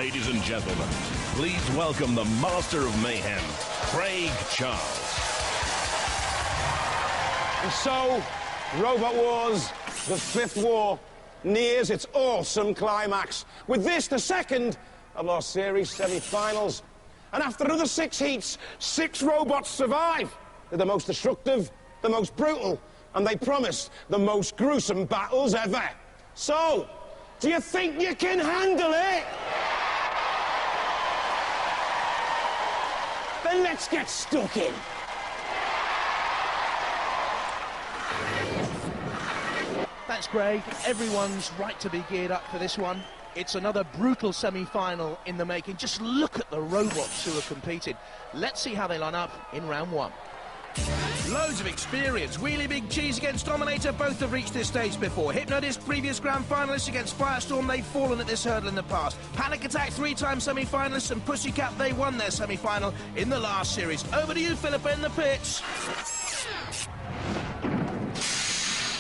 Ladies and gentlemen, please welcome the Master of Mayhem, Craig Charles. And so, Robot Wars, the fifth war, nears its awesome climax. With this, the second of our series semi-finals. And after another 6 heats, 6 robots survive. They're the most destructive, the most brutal, and they promise the most gruesome battles ever. So, do you think you can handle it? Then let's get stuck in. Thanks, Craig. Everyone's right to be geared up for this one. It's another brutal semi-final in the making. Just look at the robots who are competing. Let's see how they line up in round one. Loads of experience. Wheelie Big Cheese against Dominator. Both have reached this stage before. Hypnodisc, previous grand finalists against Firestorm. They've fallen at this hurdle in the past. Panic Attack, 3-time semi-finalists. And Pussycat, they won their semi-final in the last series. Over to you, Philippa, in the pits.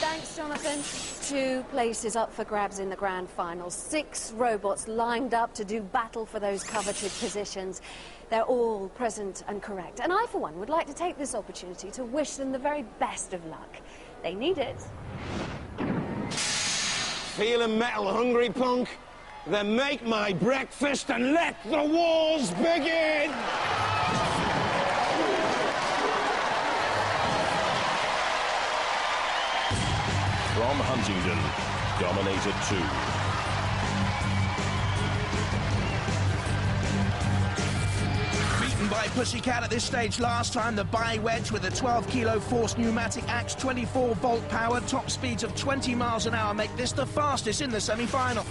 Thanks, Jonathan. 2 places up for grabs in the grand final. 6 robots lined up to do battle for those coveted positions. They're all present and correct. And I, for one, would like to take this opportunity to wish them the very best of luck. They need it. Feeling metal hungry, punk? Then make my breakfast and let the wars begin! From Huntingdon, Dominator 2. Beaten by Pussycat at this stage last time, the bi-wedge with a 12-kilo force pneumatic axe, 24-volt power, top speeds of 20 miles an hour make this the fastest in the semi-final.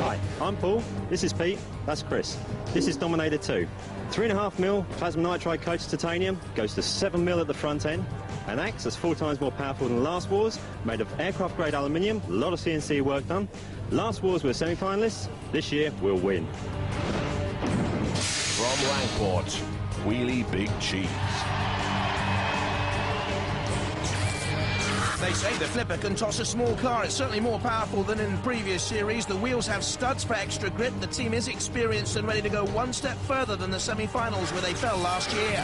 Hi, I'm Paul, this is Pete, that's Chris. This is Dominator 2. 3.5mm plasma nitride coated titanium, goes to 7mm at the front end. An axe that's 4 times more powerful than last wars, made of aircraft-grade aluminium, a lot of CNC work done. Last wars were semi-finalists, this year we'll win. From Langport, Wheelie Big Cheese. They say the flipper can toss a small car. It's certainly more powerful than in previous series. The wheels have studs for extra grip. The team is experienced and ready to go one step further than the semi-finals where they fell last year.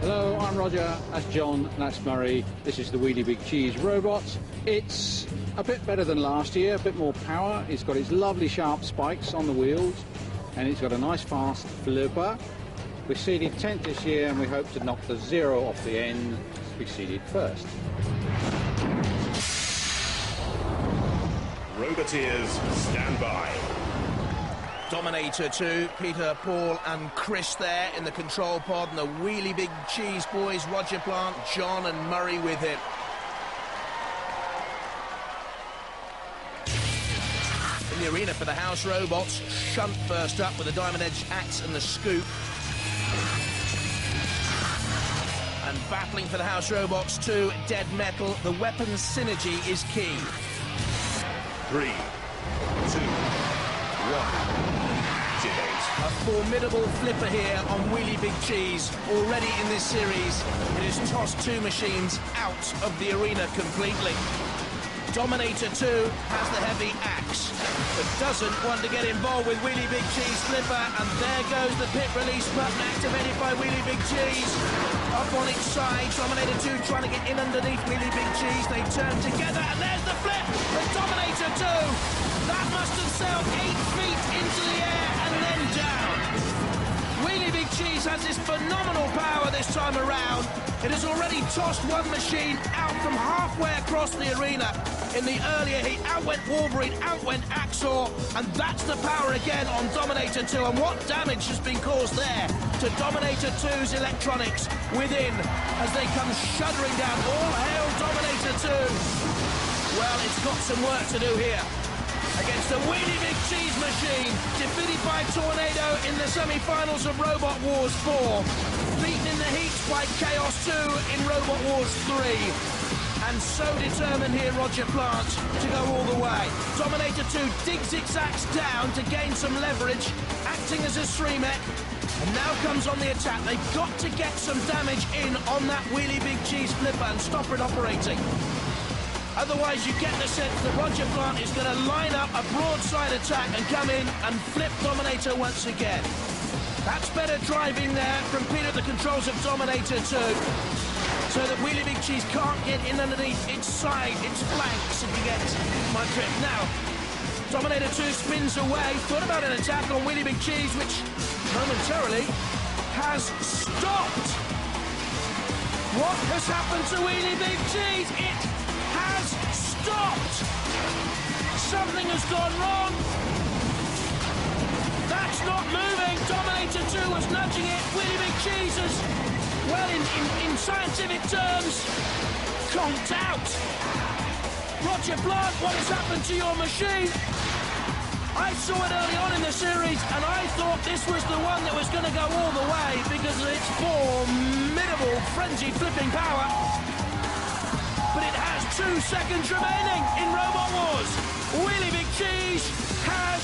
Hello, I'm Roger, that's John, and that's Murray. This is the Wheelie Big Cheese robot. It's a bit better than last year, a bit more power. It's got its lovely sharp spikes on the wheels, and it's got a nice fast flipper. We're seeded 10th this year, and we hope to knock the 0 off the end to be seeded first. Roboteers, stand by. Dominator 2, Peter, Paul and Chris there in the control pod, and the Wheelie Big Cheese boys, Roger Plant, John and Murray with him. In the arena for the house robots, Shunt first up with the Diamond Edge axe and the scoop. And battling for the house robots too, Dead Metal. The weapons synergy is key. 3, 2, 1. A formidable flipper here on Wheelie Big Cheese. Already in this series, it has tossed 2 machines out of the arena completely. Dominator 2 has the heavy axe, but doesn't want to get involved with Wheelie Big Cheese flipper, and there goes the pit release button activated by Wheelie Big Cheese. Up on its side, Dominator 2 trying to get in underneath Wheelie Big Cheese. They turn together, and there's the flip for Dominator 2. That must have sailed 8 feet into the air and then down. Wheelie Big Cheese has this phenomenal power this time around. It has already tossed 1 machine out from halfway across the arena. In the earlier heat, out went Wolverine, out went Axor, and that's the power again on Dominator 2. And what damage has been caused there to Dominator 2's electronics within as they come shuddering down. All hail Dominator 2. Well, it's got some work to do here against the Wheelie Big Cheese machine, defeated by Tornado in the semi-finals of Robot Wars 4, beaten in the heats by Chaos 2 in Robot Wars 3, and so determined here Roger Plant to go all the way. Dominator 2 digs its axe down to gain some leverage, acting as a 3-mech, and now comes on the attack. They've got to get some damage in on that Wheelie Big Cheese flipper and stop it operating. Otherwise, you get the sense that Roger Plant is going to line up a broadside attack and come in and flip Dominator once again. That's better driving there from Pete at the controls of Dominator 2, so that Wheelie Big Cheese can't get in underneath its side, its flanks, if you get my drift. Now, Dominator 2 spins away, thought about an attack on Wheelie Big Cheese, which momentarily has stopped. What has happened to Wheelie Big Cheese? It has stopped. Something has gone wrong. That's not moving. Dominator 2 was nudging it. Wheelie Big Cheese has, well, in scientific terms, conked out. Roger Plant, what has happened to your machine? I saw it early on in the series, and I thought this was the one that was going to go all the way because of its formidable frenzy flipping power. But it has 2 seconds remaining in Robot Wars. Wheelie Big Cheese has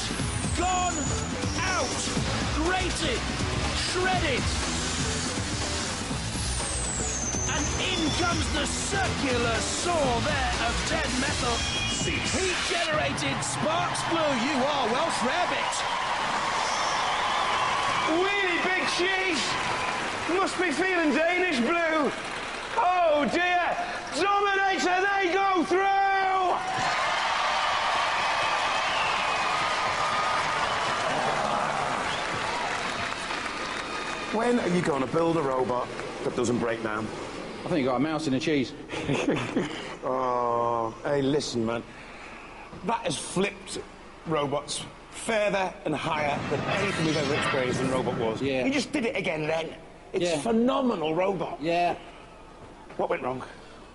gone out, grated, shredded. And in comes the circular saw there of dead metal. Heat-generated sparks flew. You are Welsh rarebit. Wheelie Big Cheese must be feeling Danish blue. Oh dear, Dominator, they go through! When are you going to build a robot that doesn't break down? I think you got a mouse in a cheese. Oh, hey, listen, man. That has flipped robots further and higher than anything we've ever experienced in Robot Wars. Yeah. You just did it again then. It's Yeah. a phenomenal robot. Yeah. What went wrong?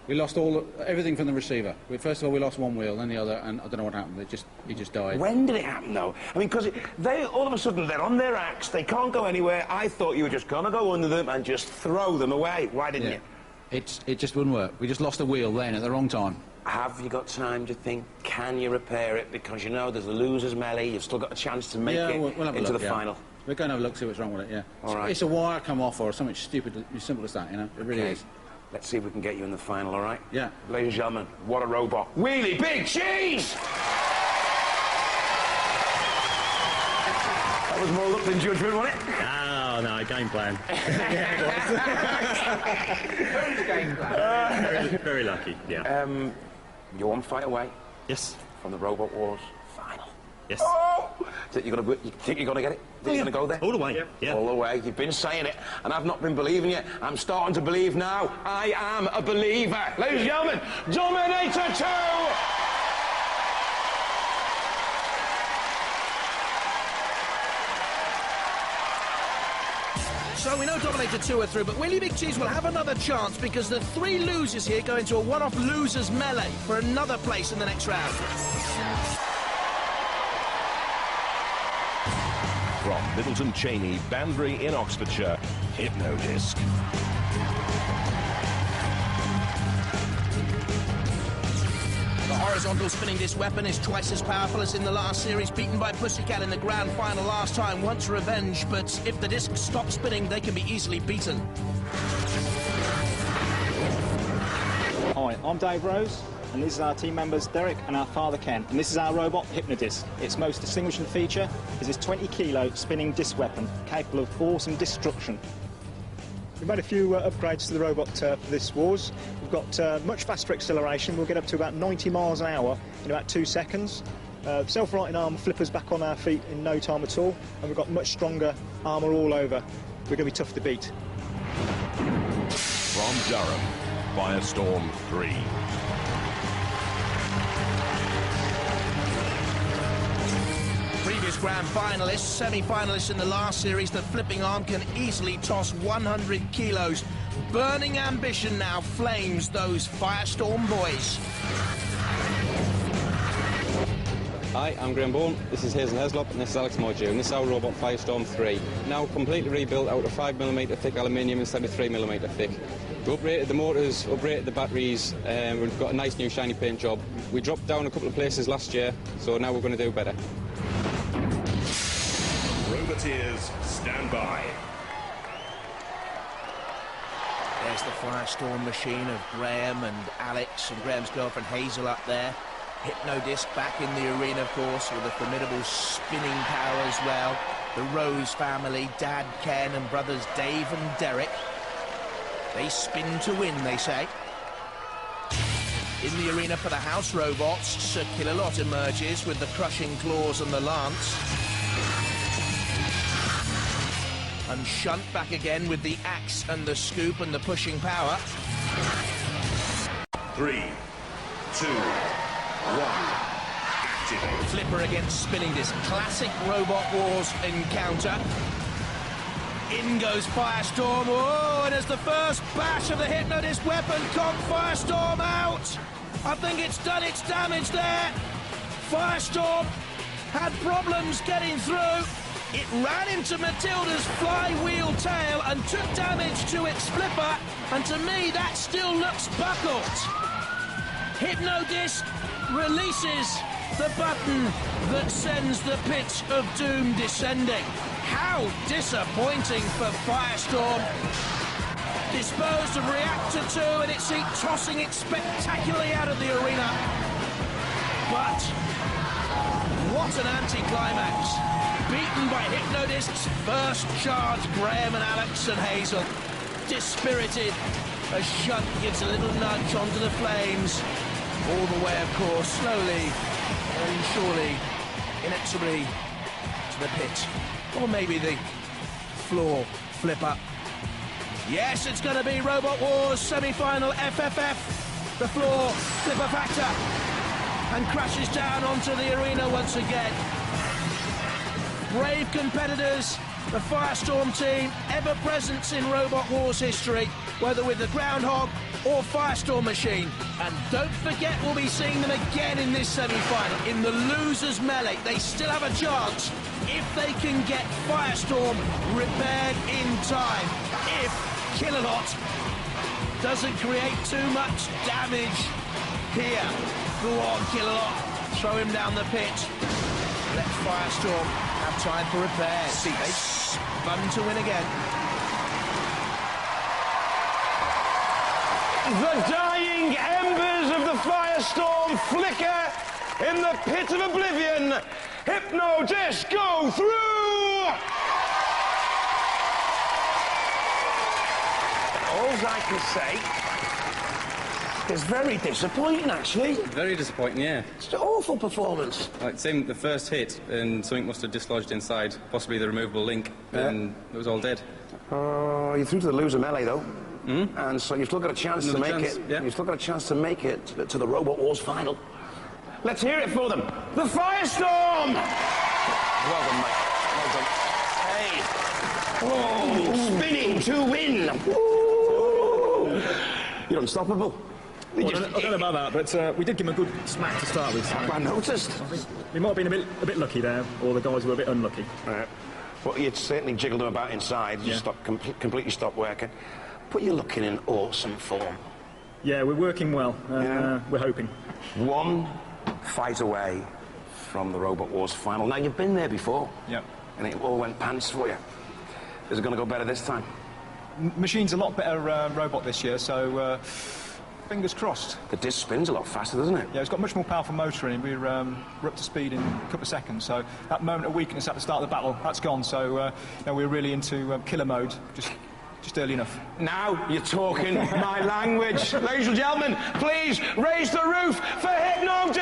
We lost everything from the receiver. First of all, we lost one wheel, then the other, and I don't know what happened. He just died. When did it happen, though? I mean, because they all of a sudden they're on their axe, they can't go anywhere. I thought you were just gonna go under them and just throw them away. Why didn't you? It just wouldn't work. We just lost a wheel then at the wrong time. Have you got time to think? Can you repair it? Because you know there's a loser's melee. You've still got a chance to make it we'll have a into look, the final. We're going to have a look, see what's wrong with it, yeah. All right. It's a wire come off or something stupid, as simple as that, you know? It really is. Let's see if we can get you in the final, all right? Yeah. Ladies and gentlemen, what a robot. Wheelie Big Cheese! That was more luck than judgment, wasn't it? Oh, no, game plan. Game plan. Very lucky, yeah. You're one fight away Yes. from the Robot Wars final. Yes. Oh! You think you're gonna get it? Think you're gonna go there? All the way. Yeah. All the way. You've been saying it, and I've not been believing it. I'm starting to believe now. I am a believer. Ladies and gentlemen, Dominator 2! So we know Dominator 2 are through, but Wheelie Big Cheese will have another chance because the 3 losers here go into a one-off losers melee for another place in the next round. From Middleton Cheney, Banbury in Oxfordshire, Hypnodisc. The horizontal spinning disc weapon is twice as powerful as in the last series, beaten by Pussycat in the grand final last time, wants revenge, but if the disc stops spinning, they can be easily beaten. Hi, I'm Dave Rose, and these are our team members Derek and our father Ken, and this is our robot Hypnodisc. Its most distinguishing feature is its 20-kilo spinning disc weapon, capable of awesome destruction. We've made a few upgrades to the robot for this Wars. We've got much faster acceleration. We'll get up to about 90 miles an hour in about 2 seconds. Self-righting armour flippers back on our feet in no time at all, and we've got much stronger armour all over. We're going to be tough to beat. From Durham, Firestorm 3. Previous grand finalists, semi-finalists in the last series, the flipping arm can easily toss 100 kilos. Burning ambition now flames those Firestorm boys. Hi, I'm Graham Bourne, this is Hazen Heslop, and this is Alex Mojo, and this is our robot Firestorm 3. Now completely rebuilt out of 5mm thick aluminium instead of 3mm thick. We upgraded the motors, upgraded the batteries, and we've got a nice new shiny paint job. We dropped down a couple of places last year, so now we're going to do better. Roboteers, stand by. There's the Firestorm machine of Graham and Alex, and Graham's girlfriend Hazel up there. Hypnodisc back in the arena, of course, with a formidable spinning power as well. The Rose family, Dad Ken and brothers Dave and Derek. They spin to win, they say. In the arena for the house robots, Sir Killalot emerges with the crushing claws and the lance. And Shunt back again with the axe and the scoop and the pushing power. 3, 2, 1. Activate. Flipper against Spinning Disc. Classic Robot Wars encounter. In goes Firestorm. Oh, and as the first bash of the Hypnodisc weapon, Conk Firestorm out. I think it's done its damage there. Firestorm had problems getting through. It ran into Matilda's flywheel tail and took damage to its flipper, and to me that still looks buckled. Hypnodisc releases the button that sends the pit of doom descending. How disappointing for Firestorm. Disposed of Reactor 2 and its seat, tossing it spectacularly out of the arena. But what an anticlimax. Beaten by Hypnodisc's first charge, Graham and Alex and Hazel. Dispirited as Shunt gives a little nudge onto the flames. All the way, of course, slowly and surely, inexorably to the pit. Or maybe the floor flipper. Yes, it's going to be Robot Wars semi-final FFF. The floor flipper factor. And crashes down onto the arena once again. Brave competitors, the Firestorm team, ever present in Robot Wars history, whether with the Groundhog or Firestorm machine. And don't forget, we'll be seeing them again in this semi-final, in the losers melee. They still have a chance if they can get Firestorm repaired in time. If Killalot doesn't create too much damage here. Go on, Killalot. Throw him down the pit. Let Firestorm have time for repair. They spun to win again. The dying embers of the Firestorm flicker in the pit of oblivion. Hypnodisc go through! All I can say is very disappointing, actually. Very disappointing, yeah. It's an awful performance. Like, same the first hit, and something must have dislodged inside, possibly the removable link, and it was all dead. Oh, you're through to the loser melee, though. And so you've still got a chance to make it. Yeah. You've still got a chance to make it to the Robot Wars final. Let's hear it for them. The Firestorm! Well done, mate. Well done. Hey. Oh, spinning to win. Ooh. You're unstoppable. I don't know about that, but we did give him a good smack to start with. I noticed. I think we might have been a bit lucky there, or the guys were a bit unlucky. Right. Well, you'd certainly jiggled them about inside. You completely stopped working. But you're looking in awesome form. Yeah, we're working well, and we're hoping. One fight away from the Robot Wars final. Now, you've been there before. Yep. And it all went pants for you. Is it going to go better this time? Machine's a lot better robot this year, so fingers crossed. The disc spins a lot faster, doesn't it? Yeah, it's got much more powerful motor in. We're up to speed in a couple of seconds, so that moment of weakness at the start of the battle, that's gone. So we're really into killer mode, just early enough. Now you're talking my language. Ladies and gentlemen, please raise the roof for Hypnodisc!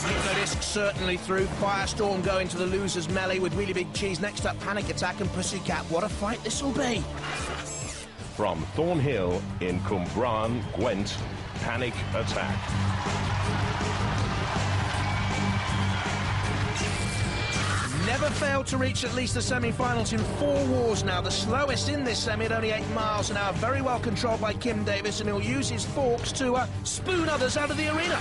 Hypnodisc certainly through. Firestorm going to the losers melee with Really Big Cheese. Next up, Panic Attack and Pussycat. What a fight this will be. From Thornhill in Cwmbran, Gwent, Panic Attack. Never failed to reach at least the semi-finals in 4 wars now. The slowest in this semi at only 8 miles an hour. Very well controlled by Kim Davis, and he'll use his forks to spoon others out of the arena.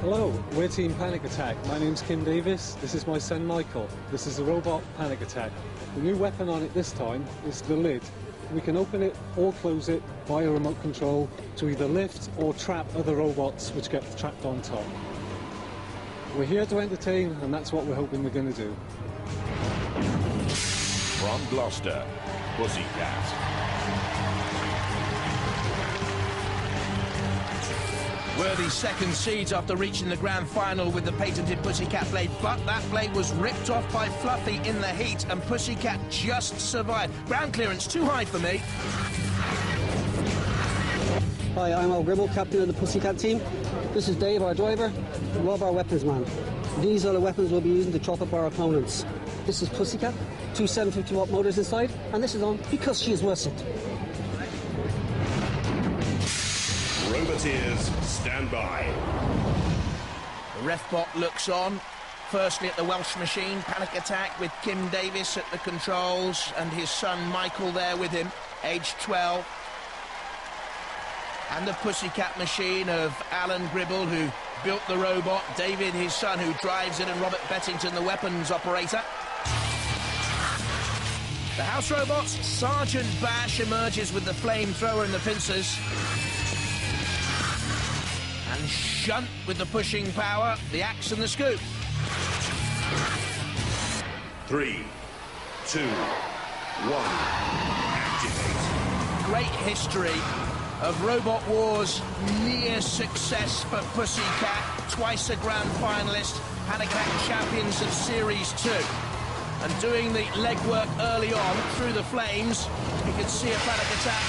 Hello, we're Team Panic Attack. My name's Kim Davis. This is my son Michael. This is the robot Panic Attack. The new weapon on it this time is the lid. We can open it or close it via remote control to either lift or trap other robots which get trapped on top. We're here to entertain, and that's what we're hoping we're going to do. From Gloucester, Pussycat. Worthy second seeds after reaching the grand final with the patented Pussycat blade, but that blade was ripped off by Fluffy in the heat, and Pussycat just survived. Ground clearance too high for me. Hi, I'm Al Gribble, captain of the Pussycat team. This is Dave, our driver, Rob, our weapons man. These are the weapons we'll be using to chop up our opponents. This is Pussycat, two 750-watt motors inside, and this is on because she is worth it. Roboteers, stand by. The ref bot looks on. Firstly at the Welsh machine, Panic Attack with Kim Davis at the controls and his son Michael there with him, aged 12. And the Pussycat machine of Alan Gribble, who built the robot, David, his son, who drives it, and Robert Bettington, the weapons operator. The house robots, Sergeant Bash emerges with the flamethrower and the pincers. And Shunt with the pushing power, the axe and the scoop. 3, 2, 1, activate. Great history of Robot Wars, near success for Pussycat, twice a grand finalist, Panic Attack champions of Series 2. And doing the legwork early on through the flames, you can see a Panic Attack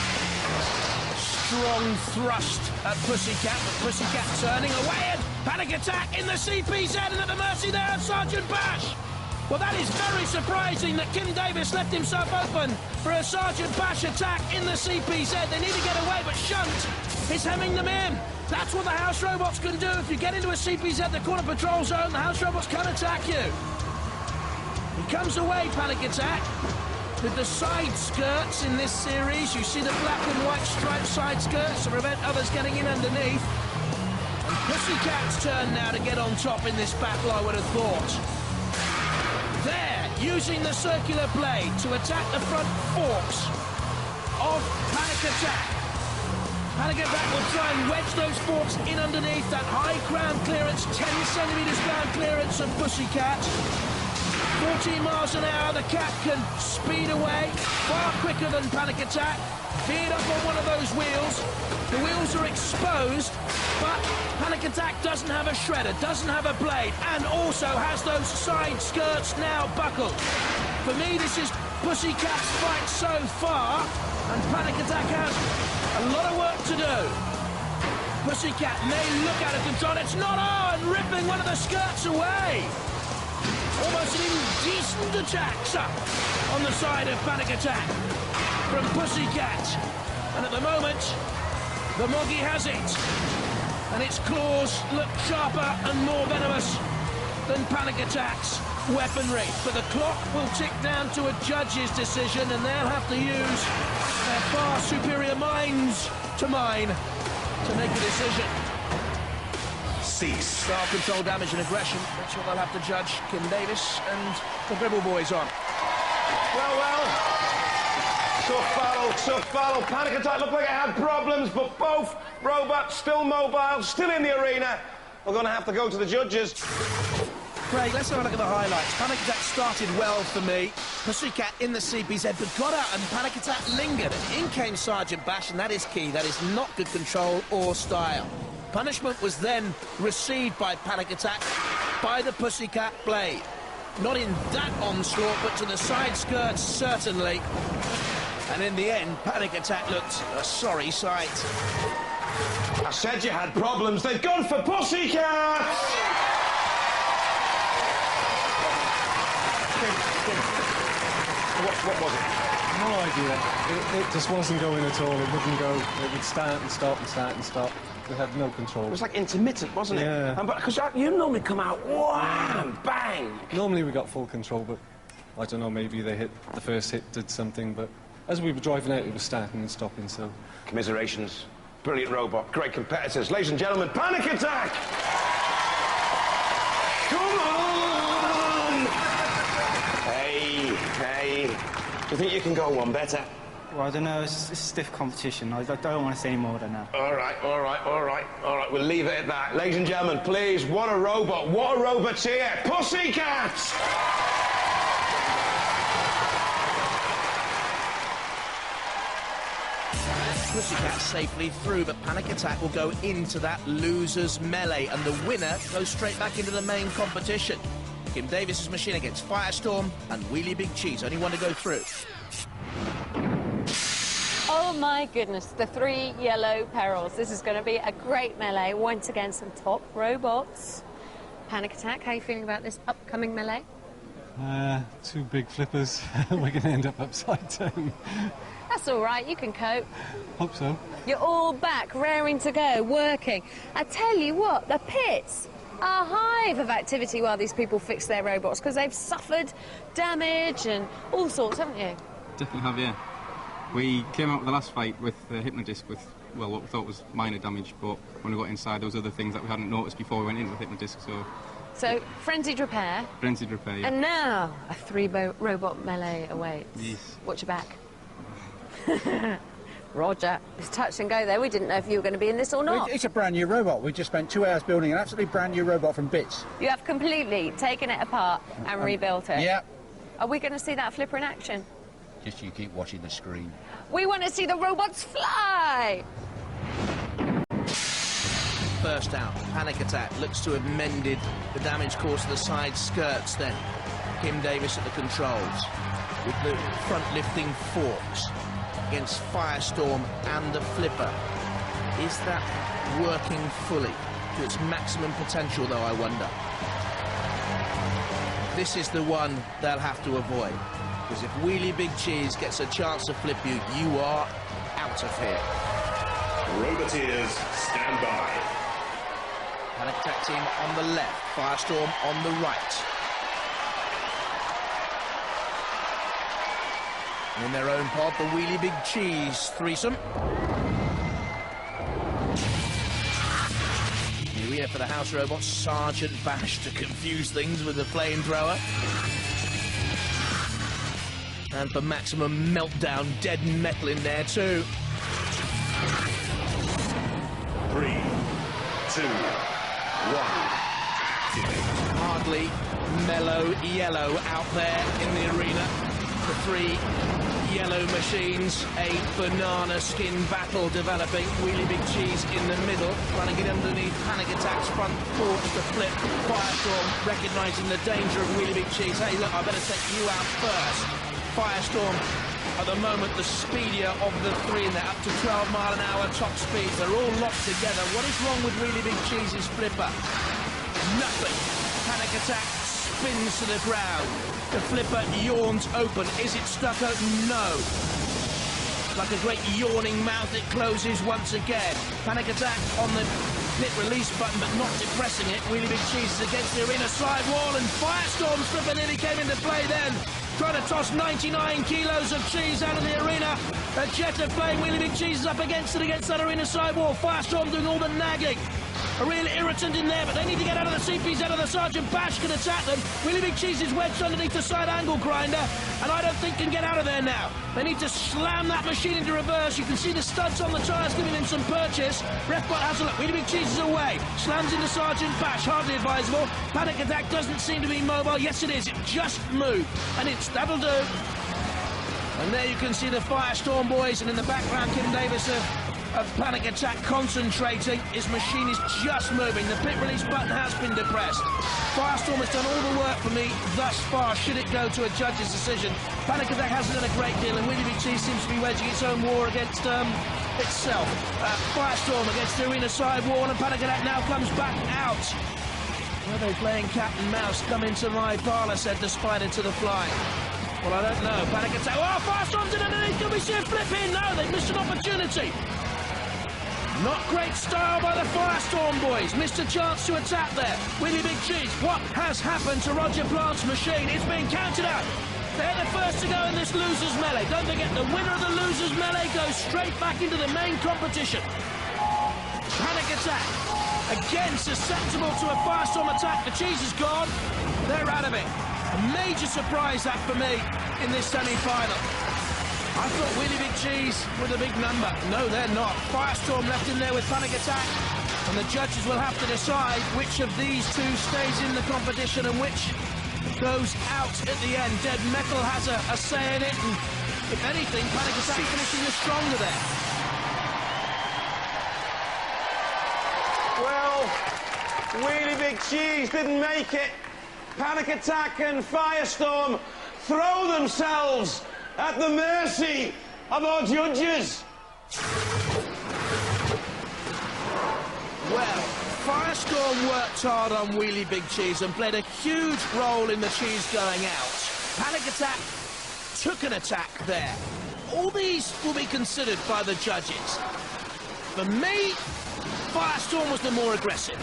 strong thrust at Pussycat, but Pussycat turning away, and Panic Attack in the CPZ and at the mercy there of Sergeant Bash. Well, that is very surprising that Kim Davis left himself open for a Sergeant Bash attack in the CPZ. They need to get away, but Shunt is hemming them in. That's what the house robots can do. If you get into a CPZ, the corner patrol zone, the house robots can attack you. He comes away, Panic Attack, with the side skirts in this series. You see the black and white striped side skirts to prevent others getting in underneath. And Pussycat's turn now to get on top in this battle, I would have thought. There, using the circular blade to attack the front forks of Panic Attack. Panic Attack will try and wedge those forks in underneath that high ground clearance, 10 centimetres ground clearance of Pussycat. 14 miles an hour, the cat can speed away far quicker than Panic Attack. Veered up on one of those wheels. The wheels are exposed, but Panic Attack doesn't have a shredder, doesn't have a blade, and also has those side skirts now buckled. For me, this is Pussycat's fight so far, and Panic Attack has a lot of work to do. Pussycat may look out of control. It's not on, ripping one of the skirts away. Almost an indecent attack on the side of Panic Attack from Pussycat. And at the moment, the Moggy has it. And its claws look sharper and more venomous than Panic Attack's weaponry. But the clock will tick down to a judge's decision, and they'll have to use their far superior minds to mine to make a decision. Cease. Style, control, damage and aggression. That's what they'll have to judge Kim Davis and the Gribble boys on. Well. Tough battle. Panic Attack looked like it had problems, but both robots still mobile, still in the arena. We're going to have to go to the judges. Craig, let's have a look at the highlights. Panic Attack started well for me. Pussycat in the CPZ, but got out and Panic Attack lingered. And in came Sergeant Bash, and that is key. That is not good control or style. Punishment was then received by Panic Attack by the Pussycat blade. Not in that onslaught, but to the side skirts, certainly. And in the end, Panic Attack looked a sorry sight. I said you had problems. They've gone for Pussycat! What was it? No idea. It just wasn't going at all. It wouldn't go. It would start and stop and start and stop. We had no control. It was like intermittent, wasn't it? Yeah. Because you normally come out, wham, bang. Normally we got full control, but I don't know, maybe the first hit did something, but as we were driving out, it was starting and stopping, so... Commiserations. Brilliant robot. Great competitors. Ladies and gentlemen, Panic Attack! Come on! Hey. Do you think you can go one better? Well, I don't know. It's stiff competition. I don't want to say any more than that. All right. We'll leave it at that. Ladies and gentlemen, please, what a robot. What a roboteer. Pussycats! Pussycat safely through, but Panic Attack will go into that loser's melee, and the winner goes straight back into the main competition. Kim Davis's machine against Firestorm, and Wheelie Big Cheese, only one to go through. Oh my goodness, the 3 yellow perils. This is going to be a great melee once again. Some top robots. Panic Attack, how are you feeling about this upcoming melee? 2 big flippers. We're going to end up upside down. That's all right, you can cope. Hope so. You're all back, raring to go, working. I tell you what, the pits are a hive of activity while these people fix their robots, because they've suffered damage and all sorts, haven't you? Definitely have, yeah. We came out with the last fight with the Hypnodisc with, well, what we thought was minor damage, but when we got inside, there was other things that we hadn't noticed before we went in with Hypnodisc, So, frenzied repair. Frenzied repair, yeah. And now, a 3-robot melee awaits. Yes. Watch your back. Roger. It's touch and go there. We didn't know if you were going to be in this or not. It's a brand new robot. We just spent 2 hours building an absolutely brand new robot from bits. You have completely taken it apart and rebuilt it. Yeah. Are we going to see that flipper in action? Just you keep watching the screen. We want to see the robots fly! First out, Panic Attack looks to have mended the damage caused to the side skirts then. Kim Davis at the controls with the front lifting forks against Firestorm and the flipper. Is that working fully to its maximum potential though, I wonder? This is the one they'll have to avoid, because if Wheelie Big Cheese gets a chance to flip you, you are out of here. Roboteers, stand by. Panic Attack team on the left, Firestorm on the right. In their own pod, the Wheelie Big Cheese threesome. Here for the house robots, Sergeant Bash to confuse things with the flamethrower. And for maximum meltdown, dead metal in there too. 3, 2, 1. Hardly mellow yellow out there in the arena. The 3 yellow machines, a banana skin battle developing. Wheelie Big Cheese in the middle, trying to get underneath Panic Attack's front forks to flip. Firestorm recognising the danger of Wheelie Big Cheese. Hey, look, I better take you out first. Firestorm, at the moment, the speedier of the 3, and they're up to 12-mile-an-hour top speeds. They're all locked together. What is wrong with Wheelie Big Cheese's flipper? Nothing. Panic Attack spins to the ground. The flipper yawns open. Is it stuck open? No. Like a great yawning mouth, it closes once again. Panic Attack on the pit release button, but not depressing it. Wheelie Big Cheese is against the arena side wall, and Firestorm's flipper nearly came into play then. Trying to toss 99 kilos of cheese out of the arena. A jet of flame. Wheelie Big Cheese is up against it, against that arena side wall. Firestorm doing all the nagging. A real irritant in there, but they need to get out of the CPs, out of the Sergeant Bash can attack them. Wheelie Big Cheese is wedged underneath the side angle grinder, and I don't think can get out of there now. They need to slam that machine into reverse. You can see the studs on the tyres giving him some purchase. Refbot has a look. Wheelie Big Cheese is away. Slams into Sergeant Bash, hardly advisable. Panic Attack doesn't seem to be mobile. Yes, it is. It just moved, and that'll do. And there you can see the Firestorm boys, and in the background, Kim Davis of Panic Attack concentrating. His machine is just moving. The pit release button has been depressed. Firestorm has done all the work for me thus far, should it go to a judge's decision. Panic Attack hasn't done a great deal, and Wheelie Big Cheese seems to be waging its own war against itself. Firestorm against the arena side wall, and Panic Attack now comes back out. Are they playing cat and mouse? Come into my parlour, said the spider to the fly. Well, I don't know. Panic Attack. Oh, Firestorm's in underneath. Can we see a flip in? No, they've missed an opportunity. Not great style by the Firestorm boys. Missed a chance to attack there. Wheelie Big Cheese, what has happened to Roger Plant's machine? It's been counted out. They're the first to go in this losers melee. Don't forget, the winner of the losers melee goes straight back into the main competition. Panic Attack, again susceptible to a Firestorm attack. The cheese is gone. They're out of it. A major surprise that for me in this semi-final. I thought Wheelie Big Cheese were the big number. No, they're not. Firestorm left in there with Panic Attack. And the judges will have to decide which of these two stays in the competition and which goes out at the end. Dead Metal has a say in it. And if anything, Panic Attack finishing the stronger there. Well, Wheelie Big Cheese didn't make it. Panic Attack and Firestorm throw themselves at the mercy of our judges. Well, Firestorm worked hard on Wheelie Big Cheese and played a huge role in the cheese going out. Panic Attack took an attack there. All these will be considered by the judges. For me, Firestorm was the more aggressive.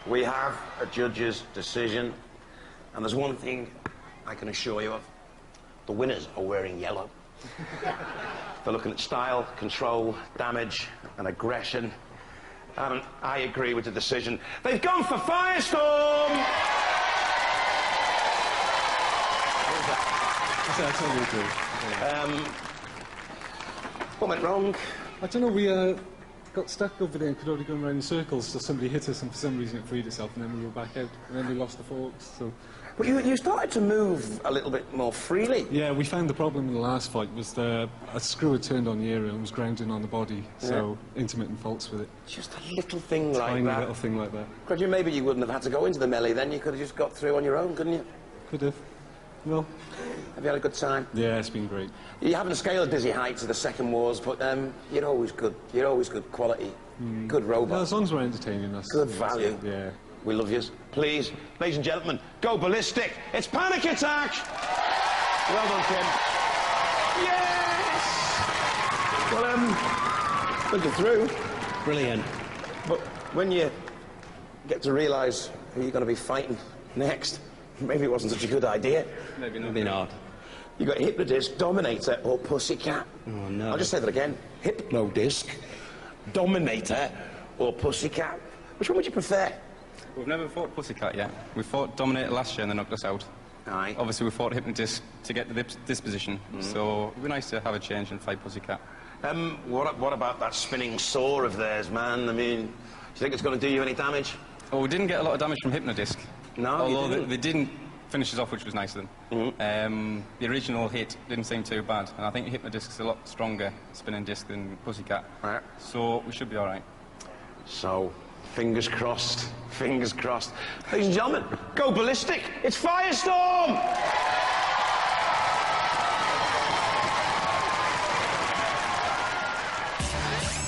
We have a judge's decision, and there's one thing I can assure you of. The winners are wearing yellow. They're looking at style, control, damage, and aggression. And I agree with the decision. They've gone for Firestorm! I totally agree. What went wrong? I don't know, we got stuck over there and could only go around in circles, so somebody hit us and for some reason it freed itself and then we were back out and then we lost the forks, so... But you started to move a little bit more freely. Yeah, we found the problem in the last fight was a screw had turned on the area and was grounding on the body, so intermittent faults with it. Just a little thing like Tiny that. little thing like that. Gradually, maybe you wouldn't have had to go into the melee then. You could have just got through on your own, couldn't you? Could have. Well... Have you had a good time? Yeah, it's been great. You haven't scaled dizzy heights of the second wars, but you're always good. You're always good quality. Good robot. Well, as long as we're entertaining us. Good value. Yeah. We love yous. Please, ladies and gentlemen, go ballistic. It's Panic Attack! Well done, Kim. Yes! Well, look it through. Brilliant. But when you get to realise who you're going to be fighting next, maybe it wasn't such a good idea. Maybe not. You got Hypnodisc, Dominator, or Pussycat. Oh, no. I'll just say that again. Hypnodisc, Dominator, or Pussycat. Which one would you prefer? We've never fought Pussycat yet. We fought Dominator last year and they knocked us out. Aye. Obviously, we fought Hypnodisc to get to this position, so it'd be nice to have a change and fight Pussycat. What about that spinning saw of theirs, man? I mean, do you think it's going to do you any damage? Well, we didn't get a lot of damage from Hypnodisc. No, although they didn't finish us off, which was nice of them. The original hit didn't seem too bad, and I think Hypnodisc's a lot stronger spinning disc than Pussycat. Right. So we should be all right. So, fingers crossed, fingers crossed. Ladies and gentlemen, go ballistic. It's Firestorm!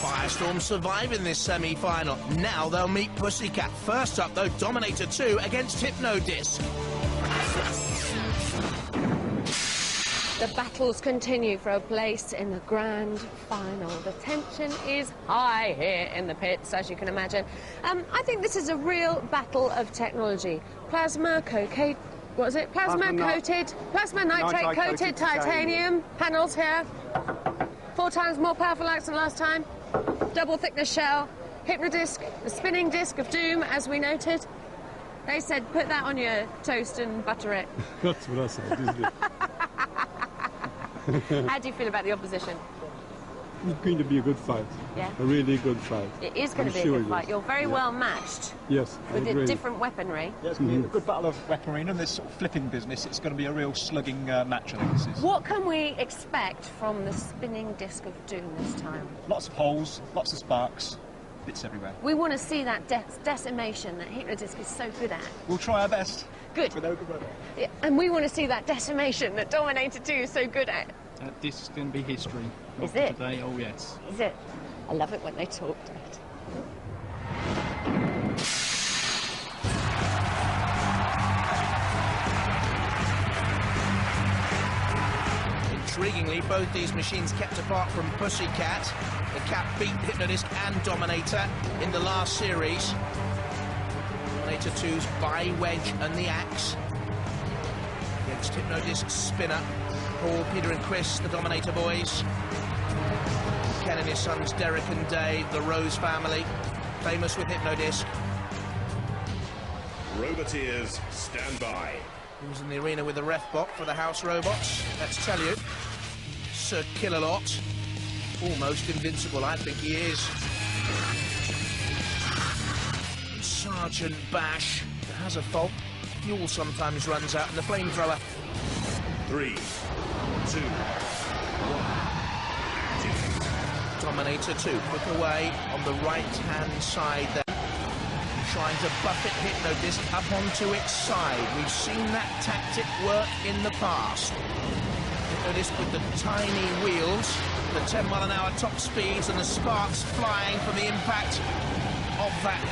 Firestorm surviving this semi-final. Now they'll meet Pussycat. First up, though, Dominator 2 against Hypnodisc. The battles continue for a place in the grand final. The tension is high here in the pits, as you can imagine. I think this is a real battle of technology. Plasma nitrate coated titanium panels here. 4 times more powerful lights than last time. Double thickness shell. Hypnodisc, the spinning disc of doom, as we noted. They said put that on your toast and butter it. That's what I said, isn't it? How do you feel about the opposition? It's going to be a good fight. Yeah. A really good fight. It is going to be a good fight. You're very well matched. Yes, I with agree. different weaponry. Yeah, it's going to be a good battle of weaponry. And in this sort of flipping business, it's going to be a real slugging match, I think this is. What can we expect from the spinning disc of doom this time? Lots of holes, lots of sparks, bits everywhere. We want to see that decimation that Hypnodisc is so good at. We'll try our best. Good. Yeah, and we want to see that decimation that Dominator 2 is so good at. This is going to be history. Is it? Today, oh yes. Is it? I love it when they talk, Dad. Intriguingly, both these machines kept apart from Pussycat. The Cat beat Hypnodisc and Dominator in the last series. Dominator 2's bi-wedge and the axe against Hypnodisc's spinner. Paul, Peter and Chris, the Dominator boys. Ken and his sons Derek and Dave, the Rose family, famous with Hypnodisc. Roboteers, stand by. Who's in the arena with the ref bot for the house robots? Let's tell you. Sir Kill-A-Lot. Almost invincible, I think he is. And Sergeant Bash has a fault. Fuel sometimes runs out in the flamethrower. 3, 2, 1. Dominator 2, quick away on the right-hand side there. Trying to buffet Hypnodisc up onto its side. We've seen that tactic work in the past. Hypnodisc with the tiny wheels, the 10-mile-an-hour top speeds and the sparks flying from the impact of that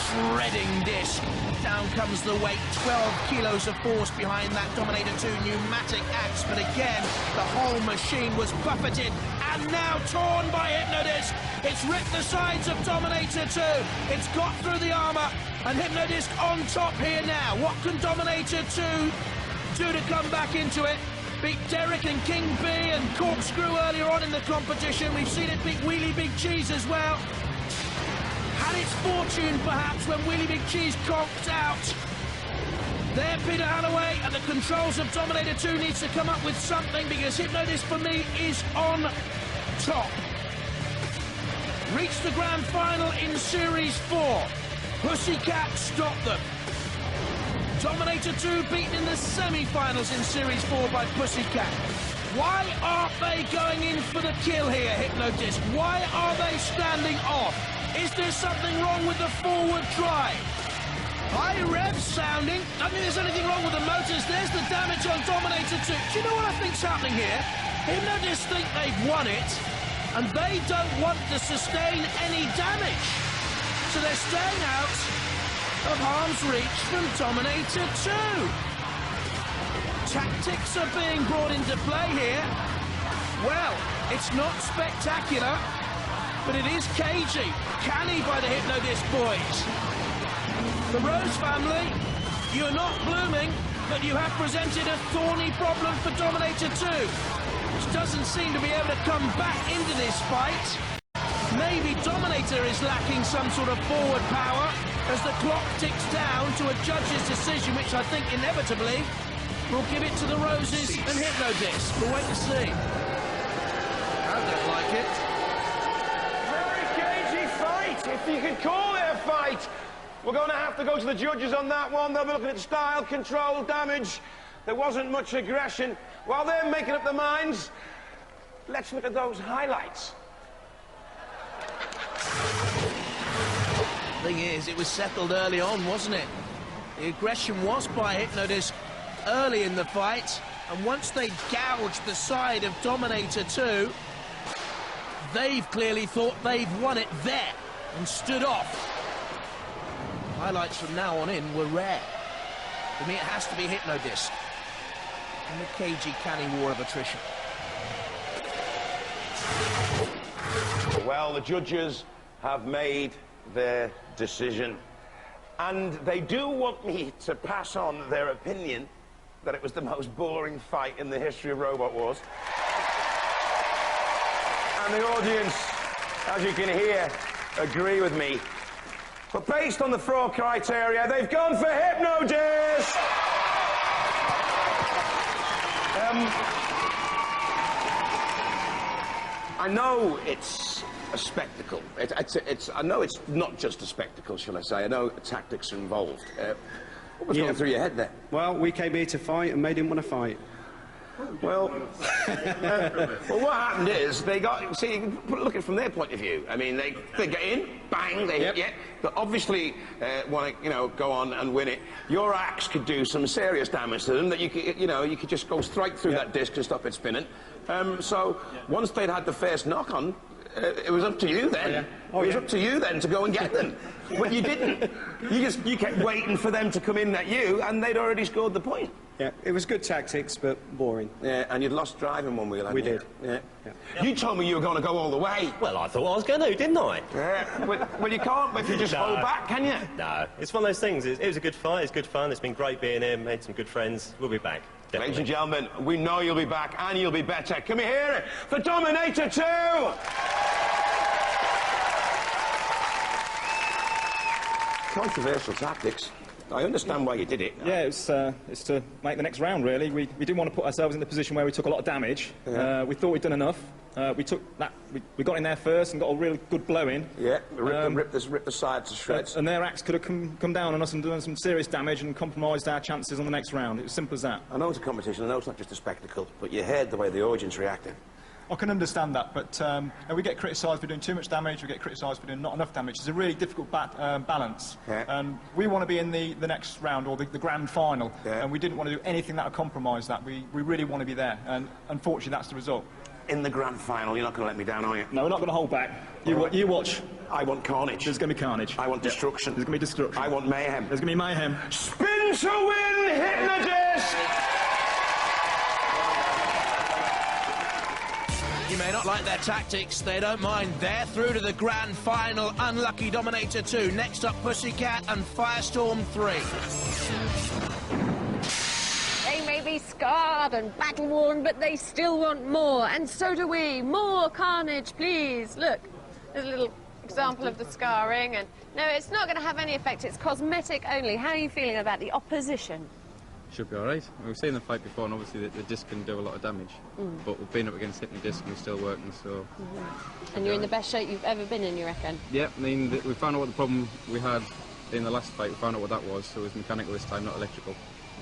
shredding disc. Down comes the weight, 12 kilos of force behind that Dominator 2 pneumatic axe, but again, the whole machine was buffeted and now torn by Hypnodisc. It's ripped the sides of Dominator 2. It's got through the armour, and Hypnodisc on top here now. What can Dominator 2 do to come back into it? Beat Derek and King B and Corkscrew earlier on in the competition. We've seen it beat Wheelie Big Cheese as well. Had its fortune, perhaps, when Wheelie Big Cheese conked out. There, Peter Halloway, and the controls of Dominator 2 needs to come up with something, because Hypnodisc, for me, is on top. Reached the grand final in Series 4. Pussycat stopped them. Dominator 2 beaten in the semi-finals in Series 4 by Pussycat. Why aren't they going in for the kill here, Hypnodisc? Why are they standing off? Is there something wrong with the forward drive? High rev sounding. I don't think there's anything wrong with the motors. There's the damage on Dominator 2. Do you know what I think's happening here? Hypnodisc think they've won it, and they don't want to sustain any damage. So they're staying out of harm's reach from Dominator 2. Tactics are being brought into play here. Well, it's not spectacular, but it is cagey. Canny by the Hypnodisc boys. The Rose family, you're not blooming, but you have presented a thorny problem for Dominator 2, which doesn't seem to be able to come back into this fight. Maybe Dominator is lacking some sort of forward power as the clock ticks down to a judge's decision, which I think inevitably will give it to the Roses and Hypnodisc. We'll wait to see. I don't like it. Very cagey fight, if you could call it a fight. We're going to have to go to the judges on that one. They'll be looking at style, control, damage. There wasn't much aggression. While they're making up their minds, let's look at those highlights. Thing is, it was settled early on, wasn't it? The aggression was by Hypnodisc early in the fight, and once they gouged the side of Dominator 2, they've clearly thought they've won it there and stood off. Highlights from now on in were rare. For me, it has to be Hypnodisc in the cagey, canny war of attrition. Well, the judges have made their decision, and they do want me to pass on their opinion that it was the most boring fight in the history of Robot Wars. And the audience, as you can hear, agree with me. But based on the 4 criteria, they've gone for Hypnodisc! I know it's a spectacle. I know it's not just a spectacle, shall I say. I know tactics are involved. What was going through your head there? Well, we came here to fight, and they didn't want to fight. Well, well, what happened is they got. See, look at it from their point of view. I mean, they get in, bang, they hit you. But obviously, want to go on and win it. Your axe could do some serious damage to them. That you could just go straight through that disc and stop it spinning. So once they'd had the first knock on, it was up to you then. It was up to you then to go and get them. But you didn't. You kept waiting for them to come in at you, and they'd already scored the point. Yeah, it was good tactics, but boring. Yeah, and you'd lost driving one wheel, hadn't we you? did. Yeah. You told me you were going to go all the way. Well, I thought I was going to, didn't I? Yeah. Well, you can't if you just hold back, can you? No, it's one of those things. It was a good fight, it's good fun, it's been great being here, made some good friends. We'll be back, definitely. Ladies and gentlemen, we know you'll be back, and you'll be better. Can we hear it for Dominator 2? Controversial tactics. I understand why you did it. Yeah, it's to make the next round, really. We didn't want to put ourselves in the position where we took a lot of damage. Yeah. We thought we'd done enough. We got in there first and got a really good blow in. Yeah, ripped the side to shreds. And their axe could have come down on us and done some serious damage and compromised our chances on the next round. It was simple as that. I know it's a competition, I know it's not just a spectacle, but you heard the way the audience reacted. I can understand that, but we get criticised for doing too much damage, we get criticised for doing not enough damage. It's a really difficult balance. Yeah. And we want to be in the next round, or the grand final, Yeah. and we didn't want to do anything that would compromise that. We really want to be there, and unfortunately that's the result. In the grand final, you're not going to let me down, are you? No, we're not going to hold back. You watch. I want carnage. There's going to be carnage. I want destruction. There's going to be destruction. I want mayhem. There's going to be mayhem. Spin to win, Hypnodisc! You may not like their tactics, they don't mind. They're through to the grand final. Unlucky Dominator 2. Next up, Pussycat and Firestorm 3. They may be scarred and battle-worn, but they still want more, and so do we. More carnage, please. Look, there's a little example of the scarring, and no, it's not going to have any effect. It's cosmetic only. How are you feeling about the opposition? Should be all right. We've seen them fight before, and obviously the disc can do a lot of damage. But we've been up against Hypnodisc, and we're still working, so... And you're in the best shape you've ever been in, you reckon? Yeah, I mean, we found out what the problem we had in the last fight. We found out what that was, so it was mechanical this time, not electrical.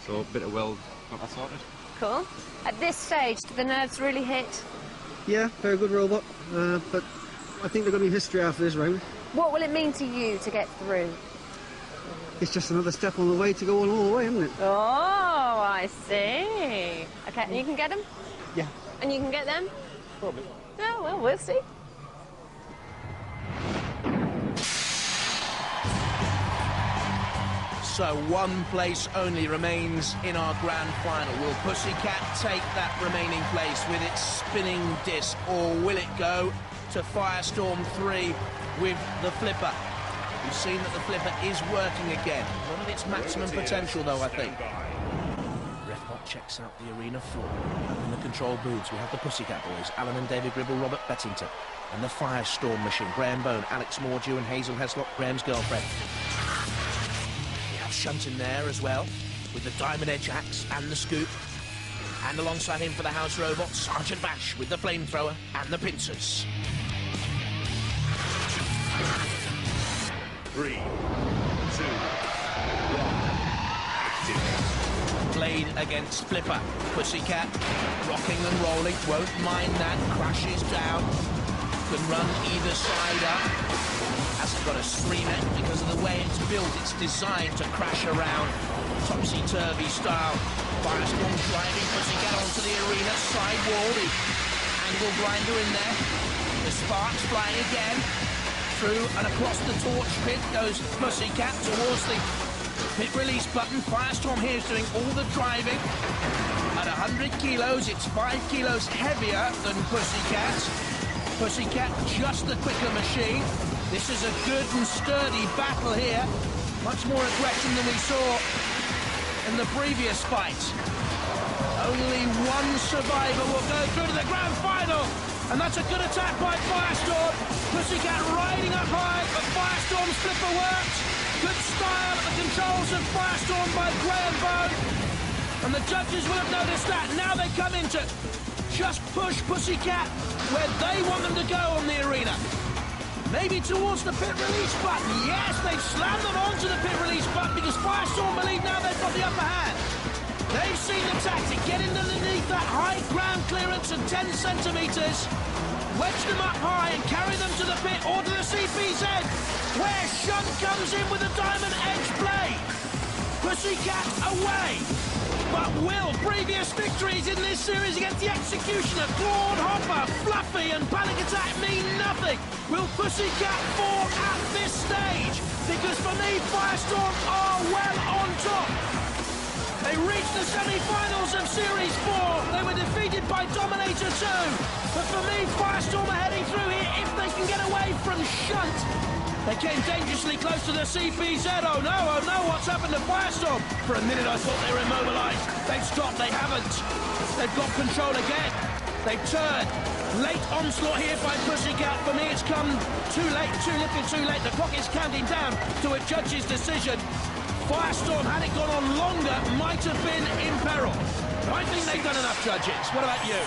So a bit of weld, got that sorted. Cool. At this stage, do the nerves really hit? Yeah, very good robot, but I think they're going to be history after this round. What will it mean to you to get through? It's just another step on the way to going all the way, isn't it? Oh, I see. Okay, and you can get them? Yeah. And you can get them? Probably. Oh, well, we'll see. So one place only remains in our grand final. Will Pussycat take that remaining place with its spinning disc, or will it go to Firestorm 3 with the flipper? We've seen that the flipper is working again. Not at its maximum potential, though, I think. Refbot checks out the arena floor. In the control booths, we have the Pussycat Boys, Alan and David Gribble, Robert Bettington, and the Firestorm machine, Graham Bone, Alex Mordew and Hazel Heslop, Graham's girlfriend. We have Shunt in there as well, with the Diamond Edge axe and the scoop. And alongside him for the house robot, Sergeant Bash with the flamethrower and the pincers. 3, 2, 1. Blade against Flipper. Pussycat rocking and rolling, won't mind that, crashes down, can run either side up. Hasn't got a screamer because of the way it's built. It's designed to crash around, topsy-turvy style. Firestorm driving Pussycat onto the arena side wall. The angle grinder in there. The sparks flying again. Through and across the torch pit goes Pussycat towards the pit release button. Firestorm here is doing all the driving. At 100 kilos, it's 5 kilos heavier than Pussycat. Pussycat just the quicker machine. This is a good and sturdy battle here. Much more aggression than we saw in the previous fight. Only one survivor will go through to the grand final. And that's a good attack by Firestorm. Pussycat riding up high, but Firestorm's flipper worked. Good style at the controls of Firestorm by Graham Bone. And the judges will have noticed that. Now they come into just push Pussycat where they want them to go on the arena. Maybe towards the pit release button. Yes, they've slammed them onto the pit release button because Firestorm believe now they've got the upper hand. They've seen the tactic, get underneath that high ground clearance of 10 centimetres, wedge them up high and carry them to the pit or to the CPZ, where Shunt comes in with a Diamond Edge blade. Pussycat away. But will previous victories in this series against the Executioner, Claude Hopper, Fluffy and Panic Attack mean nothing? Will Pussycat fall at this stage? Because for me, Firestorm are well on top. They reached the semi-finals of Series 4. They were defeated by Dominator 2. But for me, Firestorm are heading through here if they can get away from Shunt. They came dangerously close to the CPZ. Oh no, what's happened to Firestorm? For a minute I thought they were immobilised. They've stopped, they haven't. They've got control again. They've turned. Late onslaught here by Pussycat. For me, it's come too late, too little too late. The clock is counting down to a judge's decision. Firestorm, had it gone on longer, might have been in peril. But I think they've done enough, judges. What about you?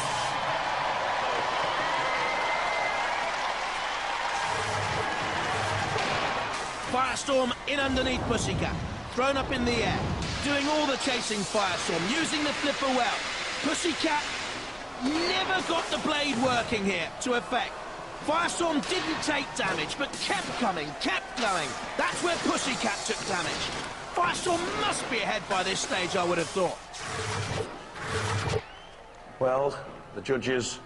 Firestorm in underneath Pussycat, thrown up in the air, doing all the chasing Firestorm, using the flipper well. Pussycat never got the blade working here to effect. Firestorm didn't take damage, but kept coming, kept going. That's where Pussycat took damage. Firestorm must be ahead by this stage, I would have thought. Well, the judges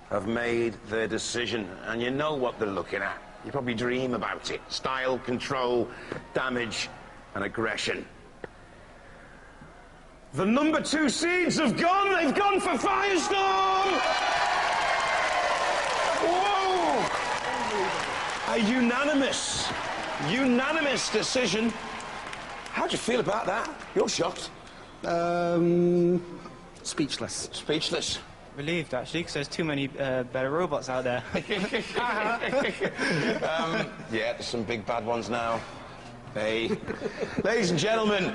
have made their decision, and you know what they're looking at. You probably dream about it. Style, control, damage, and aggression. The number 2 seeds have gone. They've gone for Firestorm! Whoa! A unanimous decision. How'd you feel about that? You're shocked. Speechless. Speechless. Relieved, actually, because there's too many better robots out there. Yeah, there's some big bad ones now. Hey. Ladies and gentlemen,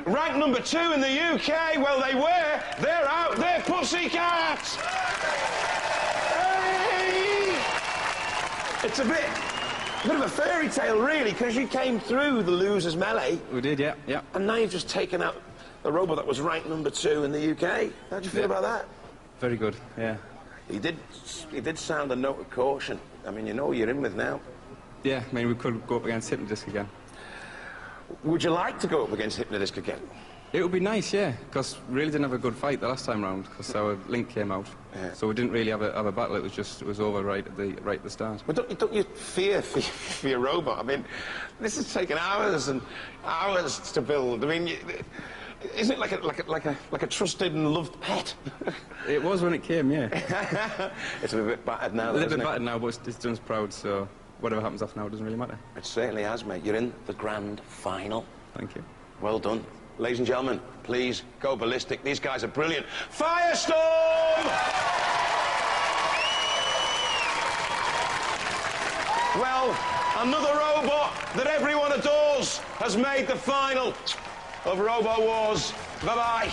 rank number 2 in the UK, well, they're out, they're Pussycats! Hey! It's a bit of a fairy tale, really, because you came through the losers melee. We did, yeah, yeah. And now you've just taken out the robot that was ranked number 2 in the UK. How'd you feel about that? Very good, yeah. He did sound a note of caution. I mean, you know who you're in with now. Yeah, I mean, we could go up against Hypnodisc again. Would you like to go up against Hypnodisc again? It would be nice, yeah, because we really didn't have a good fight the last time round, because our link came out. Yeah. So we didn't really have a battle. It was over right at the start. But don't you fear for your robot? I mean, this has taken hours and hours to build. I mean, isn't it like a trusted and loved pet? It was when it came, yeah. It's a bit battered now. A little bit battered now, but it's done us proud. So whatever happens off now doesn't really matter. It certainly has, mate. You're in the grand final. Thank you. Well done. Ladies and gentlemen, please go ballistic. These guys are brilliant. Firestorm! Well, another robot that everyone adores has made the final of Robo Wars. Bye-bye.